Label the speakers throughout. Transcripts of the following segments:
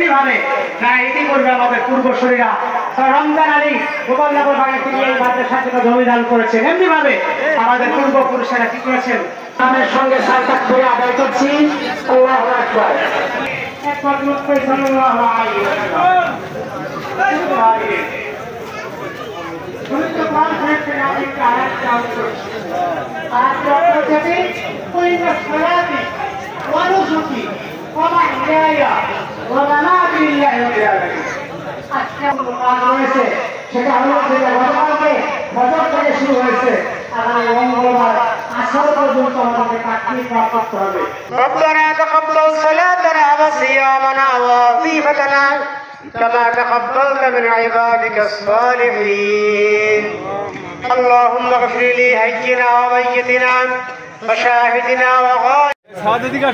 Speaker 1: এমনি ভাবে ইতিপূর্বে আমাদের পূর্বসূরীরা রমজান আলী গোপালনগর বাড়ি তিনি এই মাদ্রাসার জন্য জমি দান করেছেন, এমনি ভাবে আমাদের পূর্বপুরুষেরা কি করেছেন তাদের সঙ্গে সার্থক করে আদায় করছি। আল্লাহু আকবার। একবার লক্ষ্য সাল্লাল্লাহু আলাইহি ওয়াসাল্লাম পবিত্র কোরআন থেকে একটা আয়াত চাওয়া করেছে। আয়াতটি অর্থ হচ্ছে কুল্লু সালাতি ওয়া নুসুকি ওয়া মাহইয়ায়া ওয়া মামাতি লিল্লাহি রাব্বিল আলামিন। আজকে কোরআন রয়েছে সেটা হলো যে গতকালকে ফজর থেকে শুরু হয়েছে আগামী মঙ্গলবার আসর পর্যন্ত আমাদের তাকবীর পাঠ করতে হবে। রব্বানা তাকাব্বাল সালাতানা ওয়া সিয়ামানা ওয়া ওয়াজিফাতানা كما تقبلت من عبادك الصالحين اللهم اغفر لي حينا وميتنا وشاهدنا وغائبنا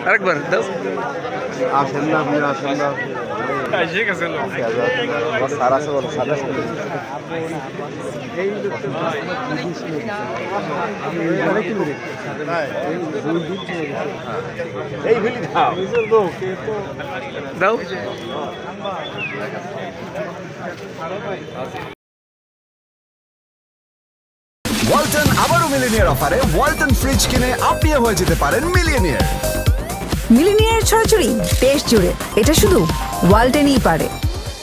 Speaker 2: আরেকবার দাও।
Speaker 3: আসেন না, আপনি আসেন না। সারা বলো সাদা
Speaker 2: দাও।
Speaker 4: ওয়ালটন আবারও মিলিনিয়ার অফারে ওয়ালটন ফ্রিজ কিনে আপনিও হয়ে যেতে পারেন মিলিয়নিয়ার।
Speaker 5: মিলিনিয়ার ছড়াছড়ি দেশ জুড়ে, এটা শুধু ওয়ালটেনই পারে।